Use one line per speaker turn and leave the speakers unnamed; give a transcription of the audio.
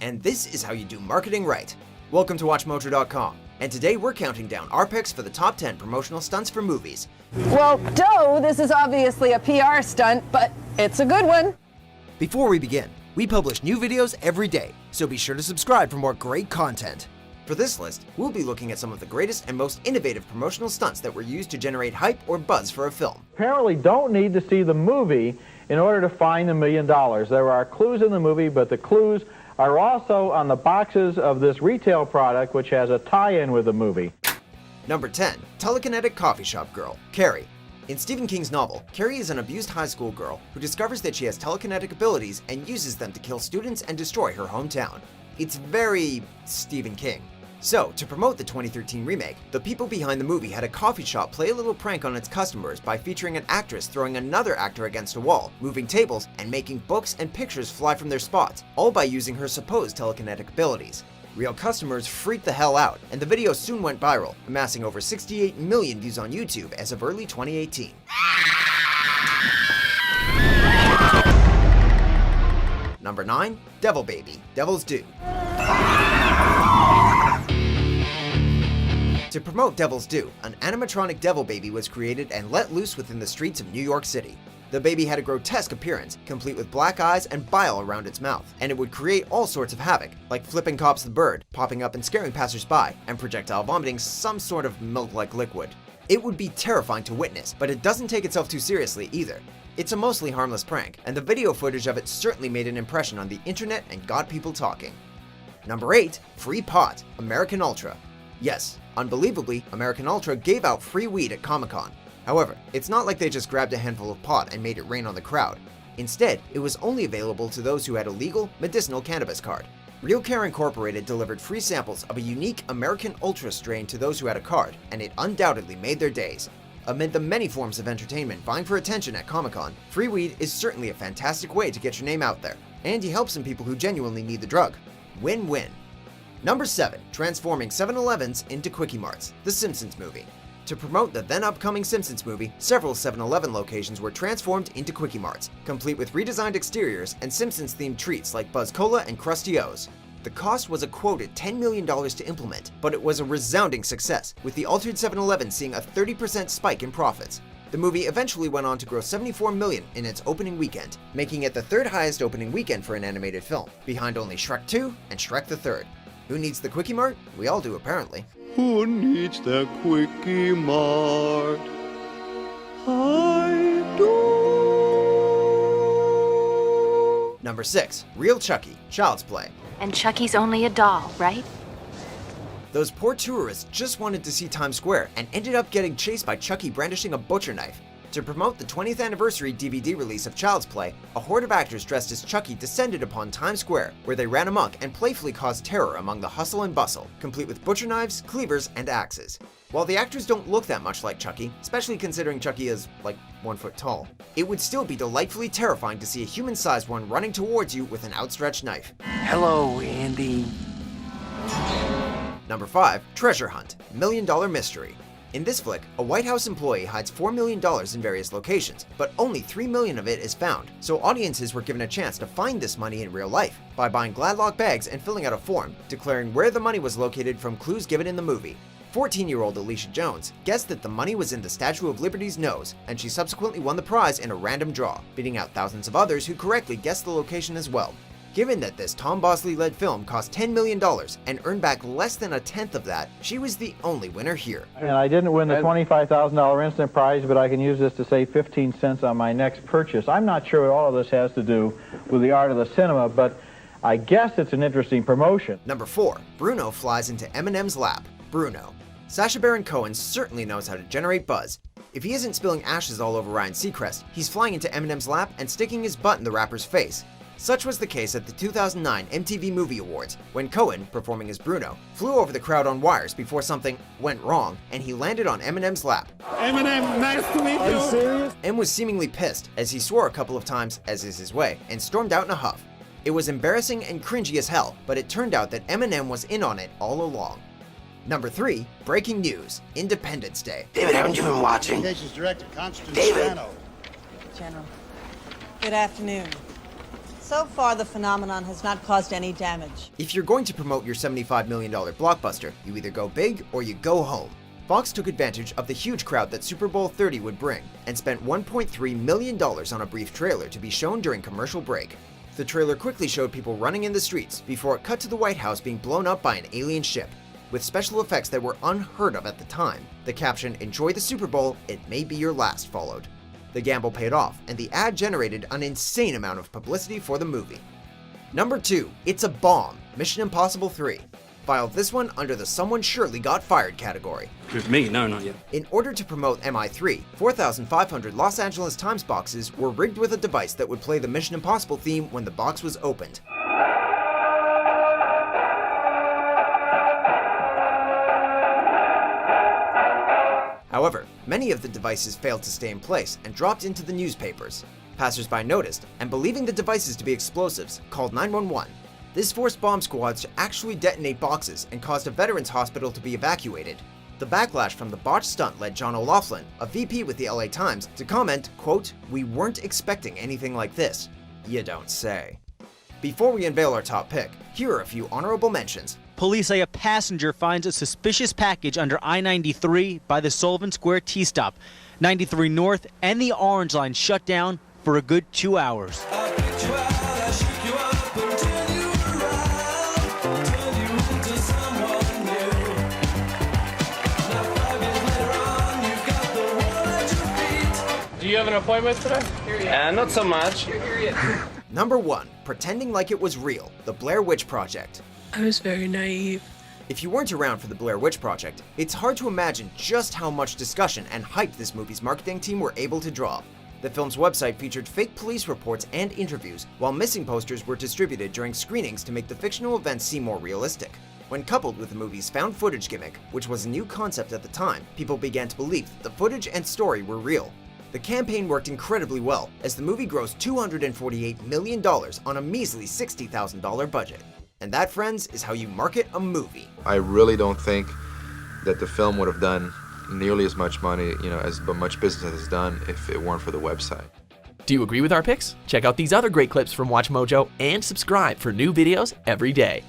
and this is how you do marketing right. Welcome to WatchMojo.com, and today we're counting down our picks for the top 10 promotional stunts for movies.
Well, this is obviously a PR stunt, but it's a good one.
Before we begin, we publish new videos every day, so be sure to subscribe for more great content. For this list, we'll be looking at some of the greatest and most innovative promotional stunts that were used to generate hype or buzz for a film.
Apparently don't need to see the movie in order to find $1 million. There are clues in the movie, but the clues are also on the boxes of this retail product, which has a tie-in with the movie.
Number 10. Telekinetic Coffee Shop Girl, Carrie. In Stephen King's novel, Carrie is an abused high school girl who discovers that she has telekinetic abilities and uses them to kill students and destroy her hometown. It's very Stephen King. So, to promote the 2013 remake, the people behind the movie had a coffee shop play a little prank on its customers by featuring an actress throwing another actor against a wall, moving tables, and making books and pictures fly from their spots, all by using her supposed telekinetic abilities. Real customers freaked the hell out, and the video soon went viral, amassing over 68 million views on YouTube as of early 2018. Number 9. Devil Baby, Devil's Due. To promote Devil's Due, an animatronic devil baby was created and let loose within the streets of New York City. The baby had a grotesque appearance, complete with black eyes and bile around its mouth, and it would create all sorts of havoc, like flipping Cops the bird, popping up and scaring passersby, and projectile vomiting some sort of milk-like liquid. It would be terrifying to witness, but it doesn't take itself too seriously either. It's a mostly harmless prank, and the video footage of it certainly made an impression on the internet and got people talking. Number 8. Free Pot, American Ultra. Yes, unbelievably, American Ultra gave out free weed at Comic-Con. However, it's not like they just grabbed a handful of pot and made it rain on the crowd. Instead, it was only available to those who had a legal, medicinal cannabis card. Real Care Incorporated delivered free samples of a unique American Ultra strain to those who had a card, and it undoubtedly made their days. Amid the many forms of entertainment vying for attention at Comic-Con, free weed is certainly a fantastic way to get your name out there, and you help some people who genuinely need the drug. Win-win. Number 7. Transforming 7-Elevens into KwikEMarts, The Simpsons Movie. To promote the then-upcoming Simpsons movie, several 7-Eleven locations were transformed into KwikEMarts, complete with redesigned exteriors and Simpsons-themed treats like Buzz Cola and Krusty O's. The cost was a quoted $10 million to implement, but it was a resounding success, with the altered 7-Eleven seeing a 30% spike in profits. The movie eventually went on to gross $74 million in its opening weekend, making it the third highest opening weekend for an animated film, behind only Shrek 2 and Shrek the Third. Who needs the KwikEMart? We all do, apparently.
Who needs the KwikEMart? I do.
Number 6. Real Chucky, Child's Play.
And Chucky's only a doll, right?
Those poor tourists just wanted to see Times Square and ended up getting chased by Chucky brandishing a butcher knife. To promote the 20th anniversary DVD release of Child's Play, a horde of actors dressed as Chucky descended upon Times Square, where they ran amok and playfully caused terror among the hustle and bustle, complete with butcher knives, cleavers, and axes. While the actors don't look that much like Chucky, especially considering Chucky is, like, 1 foot tall, it would still be delightfully terrifying to see a human-sized one running towards you with an outstretched knife.
Hello, Andy.
Number 5. Treasure Hunt, $1 Million Mystery. In this flick, a White House employee hides $4 million in various locations, but only $3 million of it is found, so audiences were given a chance to find this money in real life by buying Gladlock bags and filling out a form declaring where the money was located from clues given in the movie. 14-year-old Alicia Jones guessed that the money was in the Statue of Liberty's nose, and she subsequently won the prize in a random draw, beating out thousands of others who correctly guessed the location as well. Given that this Tom Bosley-led film cost $10 million and earned back less than a tenth of that, she was the only winner here.
And I didn't win the $25,000 instant prize, but I can use this to save 15 cents on my next purchase. I'm not sure what all of this has to do with the art of the cinema, but I guess it's an interesting promotion.
Number 4. Bruno flies into Eminem's lap. Bruno. Sacha Baron Cohen certainly knows how to generate buzz. If he isn't spilling ashes all over Ryan Seacrest, he's flying into Eminem's lap and sticking his butt in the rapper's face. Such was the case at the 2009 MTV Movie Awards, when Cohen, performing as Bruno, flew over the crowd on wires before something went wrong, and he landed on Eminem's lap.
Eminem, nice to meet you.
Are you serious?
M was seemingly pissed, as he swore a couple of times, as is his way, and stormed out in a huff. It was embarrassing and cringy as hell, but it turned out that Eminem was in on it all along. Number 3, breaking news, Independence Day.
David, haven't you been watching?
Director Constance
David.
Spano.
General, good afternoon.
So far, the phenomenon has not caused any damage.
If you're going to promote your $75 million blockbuster, you either go big or you go home. Fox took advantage of the huge crowd that Super Bowl 30 would bring and spent $1.3 million on a brief trailer to be shown during commercial break. The trailer quickly showed people running in the streets before it cut to the White House being blown up by an alien ship. With special effects that were unheard of at the time, the caption, "Enjoy the Super Bowl, it may be your last," followed. The gamble paid off, and the ad generated an insane amount of publicity for the movie. Number 2, it's a bomb, Mission Impossible 3. Filed this one under the "Someone Surely Got Fired" category.
With me? No, not yet.
In order to promote MI3, 4,500 Los Angeles Times boxes were rigged with a device that would play the Mission Impossible theme when the box was opened. However, many of the devices failed to stay in place and dropped into the newspapers. Passers-by noticed, and believing the devices to be explosives, called 911. This forced bomb squads to actually detonate boxes and caused a veterans hospital to be evacuated. The backlash from the botched stunt led John O'Loughlin, a VP with the LA Times, to comment, quote, "We weren't expecting anything like this." You don't say. Before we unveil our top pick, here are a few honorable mentions.
Police say a passenger finds a suspicious package under I-93 by the Sullivan Square T-stop. 93 North and the Orange Line shut down for a good 2 hours.
Do you have an appointment today?
Not so much.
Number 1, Pretending Like It Was Real, The Blair Witch Project.
I was very naive.
If you weren't around for the Blair Witch Project, it's hard to imagine just how much discussion and hype this movie's marketing team were able to draw. The film's website featured fake police reports and interviews, while missing posters were distributed during screenings to make the fictional events seem more realistic. When coupled with the movie's found footage gimmick, which was a new concept at the time, people began to believe that the footage and story were real. The campaign worked incredibly well, as the movie grossed $248 million on a measly $60,000 budget. And that, friends, is how you market a movie.
I really don't think that the film would have done nearly as much money, as much business as it's done if it weren't for the website.
Do you agree with our picks? Check out these other great clips from WatchMojo and subscribe for new videos every day.